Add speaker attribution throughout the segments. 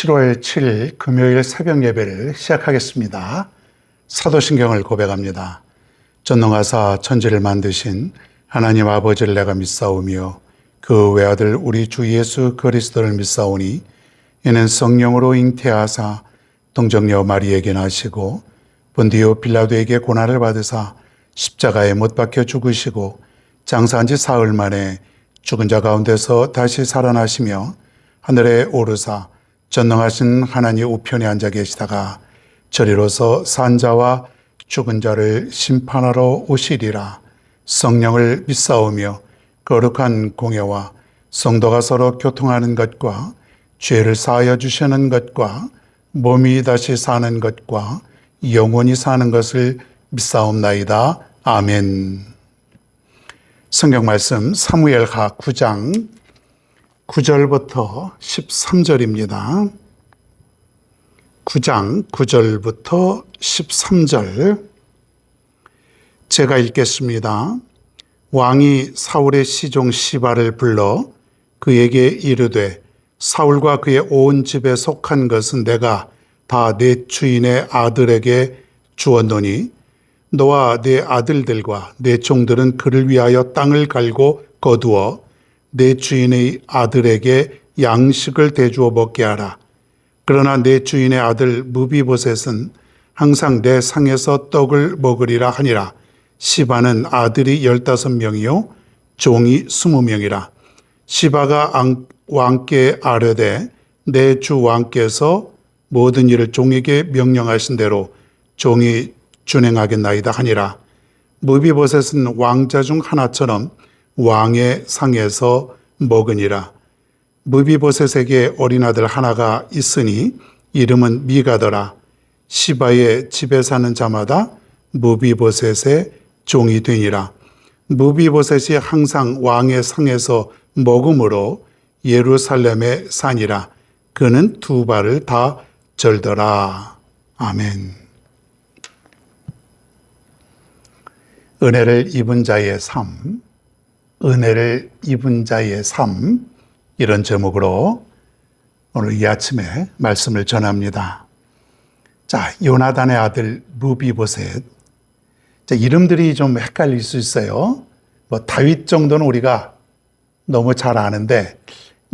Speaker 1: 7월 7일 금요일 새벽 예배를 시작하겠습니다. 사도신경을 고백합니다. 전능하사 천지를 만드신 하나님 아버지를 내가 믿사오며 그 외아들 우리 주 예수 그리스도를 믿사오니 이는 성령으로 잉태하사 동정녀 마리에게 나시고 본디오 빌라도에게 고난을 받으사 십자가에 못 박혀 죽으시고 장사한 지 사흘 만에 죽은 자 가운데서 다시 살아나시며 하늘에 오르사 전능하신 하나님 우편에 앉아 계시다가 저리로서 산 자와 죽은 자를 심판하러 오시리라. 성령을 믿사오며 거룩한 공예와 성도가 서로 교통하는 것과 죄를 사하여 주시는 것과 몸이 다시 사는 것과 영원히 사는 것을 믿사옵나이다. 아멘. 성경 말씀 사무엘하 9장 9절부터 13절입니다. 9장 9절부터 13절 제가 읽겠습니다. 왕이 사울의 시종 시바를 불러 그에게 이르되 사울과 그의 온 집에 속한 것은 내가 다 내 주인의 아들에게 주었노니 너와 내 아들들과 내 종들은 그를 위하여 땅을 갈고 거두어 내 주인의 아들에게 양식을 대주어 먹게 하라. 그러나 내 주인의 아들 무비보셋은 항상 내 상에서 떡을 먹으리라 하니라. 시바는 아들이 15명이요 종이 20명이라. 시바가 왕께 아뢰되 내 주 왕께서 모든 일을 종에게 명령하신 대로 종이 준행하겠나이다 하니라. 무비보셋은 왕자 중 하나처럼 왕의 상에서 먹으니라. 무비보셋에게 어린아들 하나가 있으니 이름은 미가더라. 시바의 집에 사는 자마다 무비보셋의 종이 되니라. 무비보셋이 항상 왕의 상에서 먹음으로 예루살렘에 사니라. 그는 두 발을 다 절더라. 아멘. 은혜를 입은 자의 삶, 은혜를 입은 자의 삶, 이런 제목으로 오늘 이 아침에 말씀을 전합니다. 자, 요나단의 아들 무비보셋. 자, 이름들이 좀 헷갈릴 수 있어요. 다윗 정도는 우리가 너무 잘 아는데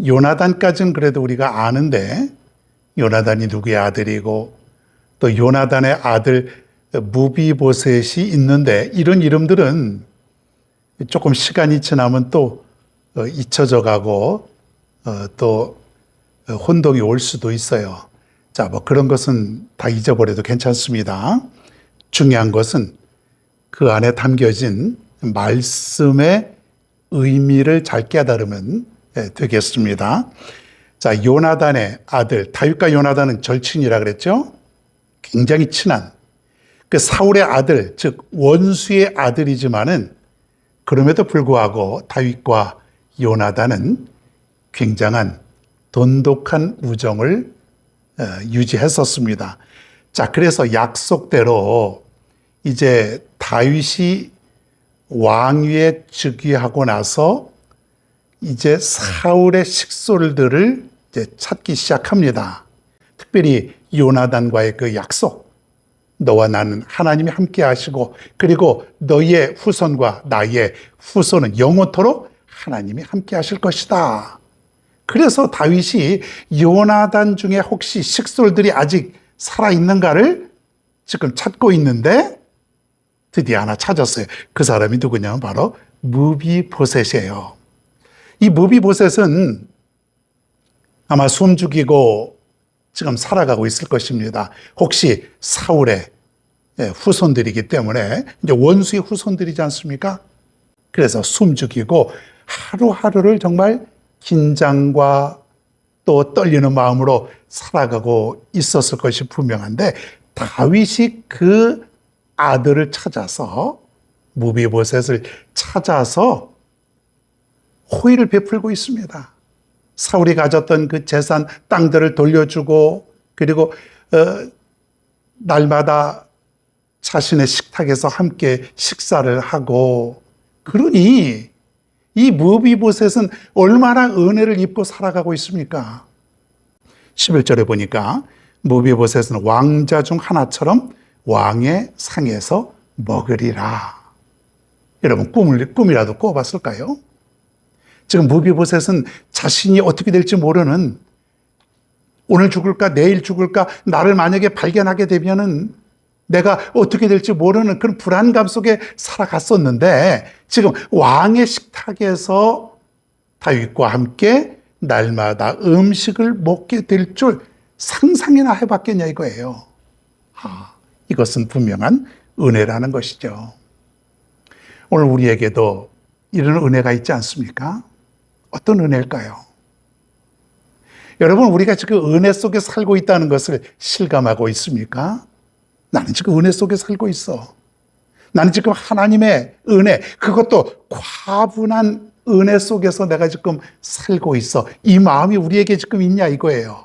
Speaker 1: 요나단까지는 그래도 우리가 아는데 요나단이 누구의 아들이고 또 요나단의 아들 무비보셋이 있는데 이런 이름들은 조금 시간이 지나면 또 잊혀져 가고 또 혼동이 올 수도 있어요. 자, 그런 것은 다 잊어버려도 괜찮습니다. 중요한 것은 그 안에 담겨진 말씀의 의미를 잘 깨달으면 되겠습니다. 자, 요나단의 아들, 다윗과 요나단은 절친이라 그랬죠? 굉장히 친한 그 사울의 아들, 즉 원수의 아들이지만은 그럼에도 불구하고 다윗과 요나단은 굉장한 돈독한 우정을 유지했었습니다. 자, 그래서 약속대로 이제 다윗이 왕위에 즉위하고 나서 이제 사울의 식솔들을 이제 찾기 시작합니다. 특별히 요나단과의 그 약속. 너와 나는 하나님이 함께 하시고 그리고 너의 후손과 나의 후손은 영원토록 하나님이 함께 하실 것이다. 그래서 다윗이 요나단 중에 혹시 식솔들이 아직 살아있는가를 지금 찾고 있는데 드디어 하나 찾았어요. 그 사람이 누구냐면 바로 무비보셋이에요. 이 무비보셋은 아마 숨죽이고 지금 살아가고 있을 것입니다. 혹시 사울의 후손들이기 때문에 이제 원수의 후손들이지 않습니까? 그래서 숨죽이고 하루하루를 정말 긴장과 또 떨리는 마음으로 살아가고 있었을 것이 분명한데 다윗이 그 아들을 찾아서 무비보셋을 찾아서 호의를 베풀고 있습니다. 사울이 가졌던 그 재산 땅들을 돌려주고 그리고 날마다 자신의 식탁에서 함께 식사를 하고 그러니 이 무비보셋은 얼마나 은혜를 입고 살아가고 있습니까? 11절에 보니까 무비보셋은 왕자 중 하나처럼 왕의 상에서 먹으리라. 여러분 꿈이라도 꿔봤을까요? 지금 무비보셋은 자신이 어떻게 될지 모르는, 오늘 죽을까 내일 죽을까, 나를 만약에 발견하게 되면은 내가 어떻게 될지 모르는 그런 불안감 속에 살아갔었는데, 지금 왕의 식탁에서 다윗과 함께 날마다 음식을 먹게 될 줄 상상이나 해봤겠냐 이거예요. 이것은 분명한 은혜라는 것이죠. 오늘 우리에게도 이런 은혜가 있지 않습니까? 어떤 은혜일까요? 여러분, 우리가 지금 은혜 속에 살고 있다는 것을 실감하고 있습니까? 나는 지금 은혜 속에 살고 있어. 나는 지금 하나님의 은혜, 그것도 과분한 은혜 속에서 내가 지금 살고 있어. 이 마음이 우리에게 지금 있냐 이거예요.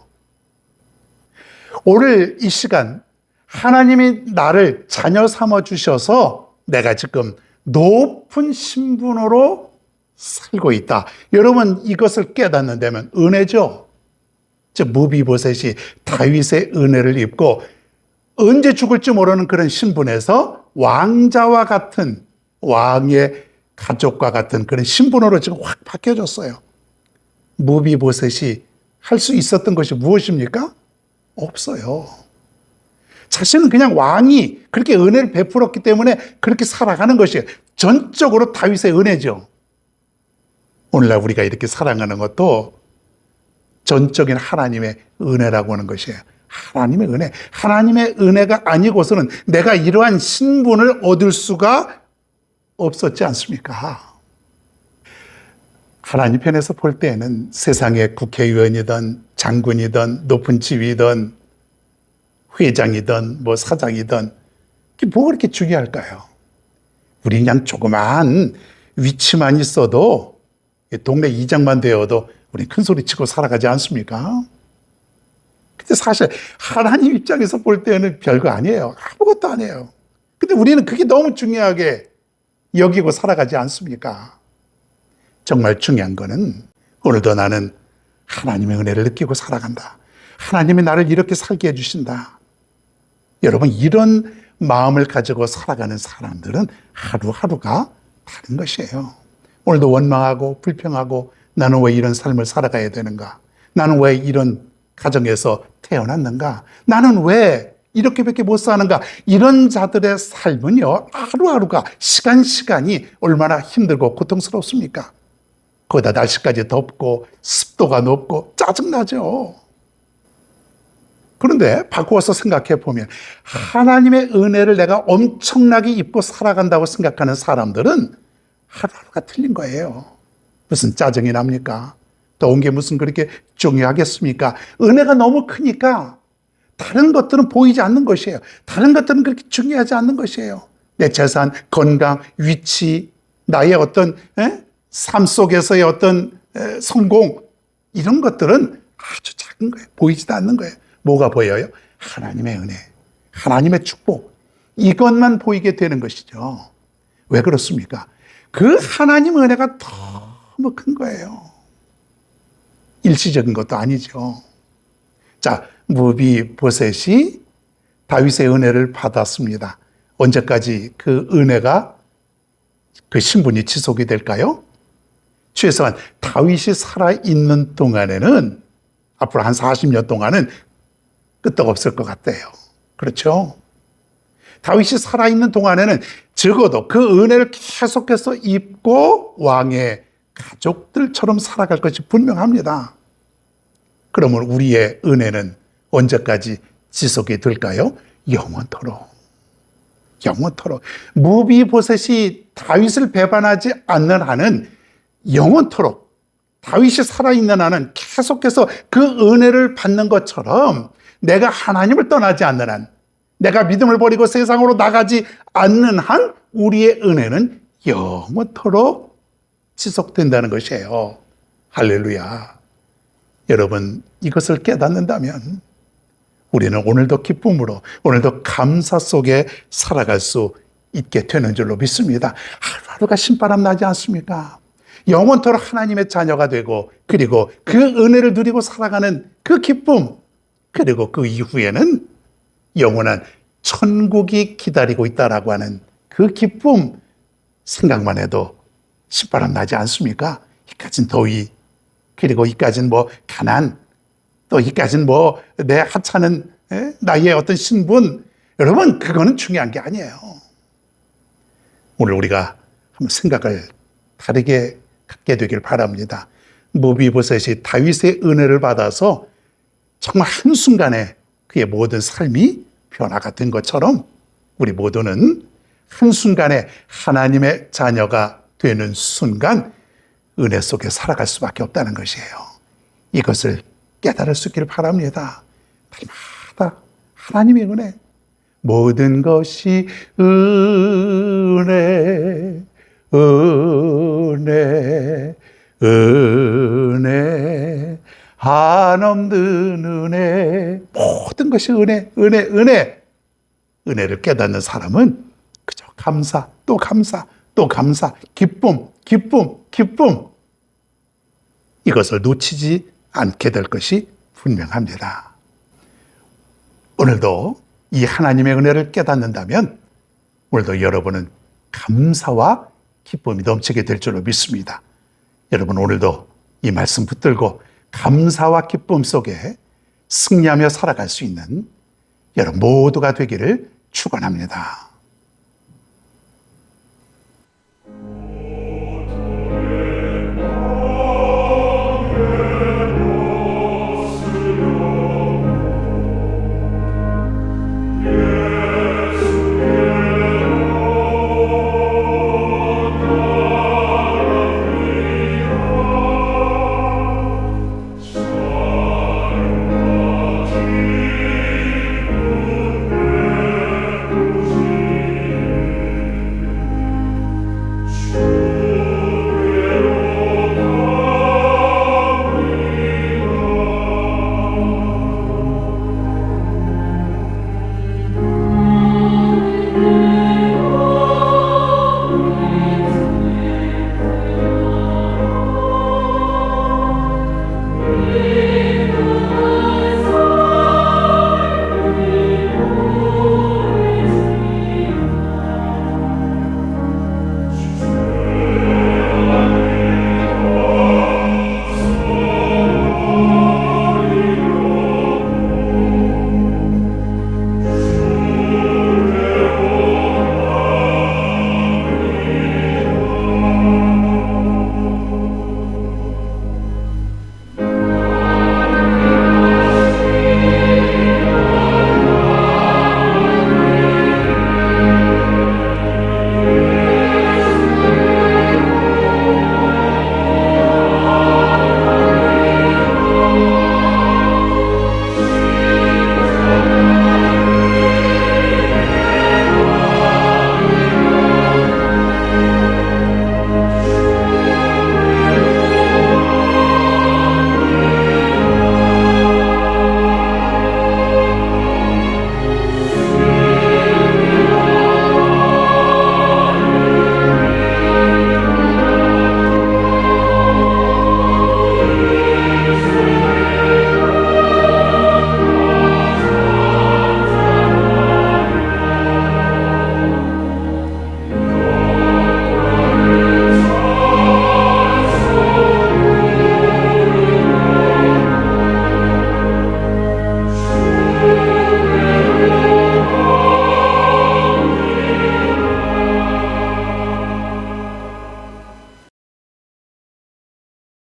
Speaker 1: 오늘 이 시간 하나님이 나를 자녀 삼아 주셔서 내가 지금 높은 신분으로 살고 있다. 여러분, 이것을 깨닫는다면 은혜죠. 즉 무비보셋이 다윗의 은혜를 입고 언제 죽을지 모르는 그런 신분에서 왕자와 같은, 왕의 가족과 같은 그런 신분으로 지금 확 바뀌어졌어요. 무비보셋이 할 수 있었던 것이 무엇입니까? 없어요. 자신은 그냥 왕이 그렇게 은혜를 베풀었기 때문에 그렇게 살아가는 것이에요. 전적으로 다윗의 은혜죠. 오늘날 우리가 이렇게 살아가는 것도 전적인 하나님의 은혜라고 하는 것이에요. 하나님의 은혜. 하나님의 은혜가 아니고서는 내가 이러한 신분을 얻을 수가 없었지 않습니까? 하나님 편에서 볼 때에는 세상의 국회의원이든 장군이든 높은 지위든 회장이든 뭐 사장이든 뭐가 그렇게 중요할까요? 우리 그냥 조그마한 위치만 있어도, 동네 이장만 되어도 우리 큰 소리 치고 살아가지 않습니까? 근데 사실 하나님 입장에서 볼 때는 별거 아니에요. 아무것도 아니에요. 근데 우리는 그게 너무 중요하게 여기고 살아가지 않습니까? 정말 중요한 거는 오늘도 나는 하나님의 은혜를 느끼고 살아간다. 하나님이 나를 이렇게 살게 해주신다. 여러분, 이런 마음을 가지고 살아가는 사람들은 하루하루가 다른 것이에요. 오늘도 원망하고 불평하고 나는 왜 이런 삶을 살아가야 되는가? 나는 왜 이런 가정에서 태어났는가? 나는 왜 이렇게밖에 못 사는가? 이런 자들의 삶은요, 하루하루가, 시간이 얼마나 힘들고 고통스럽습니까? 거기다 날씨까지 덥고 습도가 높고 짜증나죠. 그런데 바꾸어서 생각해 보면 하나님의 은혜를 내가 엄청나게 입고 살아간다고 생각하는 사람들은 하루하루가 틀린 거예요. 무슨 짜증이 납니까? 더운 게 무슨 그렇게 중요하겠습니까? 은혜가 너무 크니까 다른 것들은 보이지 않는 것이에요. 다른 것들은 그렇게 중요하지 않는 것이에요. 내 재산, 건강, 위치, 나의 어떤 삶 속에서의 어떤 성공, 이런 것들은 아주 작은 거예요. 보이지도 않는 거예요. 뭐가 보여요? 하나님의 은혜, 하나님의 축복, 이것만 보이게 되는 것이죠. 왜 그렇습니까? 그 하나님 은혜가 너무 큰 거예요. 일시적인 것도 아니죠. 자, 무비보셋이 다윗의 은혜를 받았습니다. 언제까지 그 은혜가, 그 신분이 지속이 될까요? 최소한 다윗이 살아있는 동안에는, 앞으로 한 40년 동안은 끄떡없을 것 같아요. 그렇죠? 다윗이 살아있는 동안에는 적어도 그 은혜를 계속해서 입고 왕의 가족들처럼 살아갈 것이 분명합니다. 그러면 우리의 은혜는 언제까지 지속이 될까요? 영원토록. 영원토록. 무비보셋이 다윗을 배반하지 않는 한은 영원토록, 다윗이 살아있는 한은 계속해서 그 은혜를 받는 것처럼 내가 하나님을 떠나지 않는 한, 내가 믿음을 버리고 세상으로 나가지 않는 한 우리의 은혜는 영원토록 지속된다는 것이에요. 할렐루야. 여러분, 이것을 깨닫는다면 우리는 오늘도 기쁨으로, 오늘도 감사 속에 살아갈 수 있게 되는 줄로 믿습니다. 하루하루가 신바람 나지 않습니까? 영원토록 하나님의 자녀가 되고, 그리고 그 은혜를 누리고 살아가는 그 기쁨, 그리고 그 이후에는 영원한 천국이 기다리고 있다라고 하는 그 기쁨 생각만 해도 신바람 나지 않습니까? 이까진 더위, 그리고 이까진 뭐 가난, 또 이까진 뭐 내 하찮은 나의 어떤 신분, 여러분 그거는 중요한 게 아니에요. 오늘 우리가 한번 생각을 다르게 갖게 되길 바랍니다. 무비보셋이 다윗의 은혜를 받아서 정말 한순간에 그의 모든 삶이 변화가 된 것처럼 우리 모두는 한순간에 하나님의 자녀가 되는 순간 은혜 속에 살아갈 수밖에 없다는 것이에요. 이것을 깨달을 수 있기를 바랍니다. 날마다 하나님의 은혜, 모든 것이 은혜, 은혜, 은혜, 한없는 은혜, 모든 것이 은혜, 은혜, 은혜. 은혜를 깨닫는 사람은 그저 감사, 또 감사, 또 감사, 기쁨, 기쁨, 기쁨. 이것을 놓치지 않게 될 것이 분명합니다. 오늘도 이 하나님의 은혜를 깨닫는다면 오늘도 여러분은 감사와 기쁨이 넘치게 될 줄로 믿습니다. 여러분 오늘도 이 말씀 붙들고 감사와 기쁨 속에 승리하며 살아갈 수 있는 여러분 모두가 되기를 축원합니다.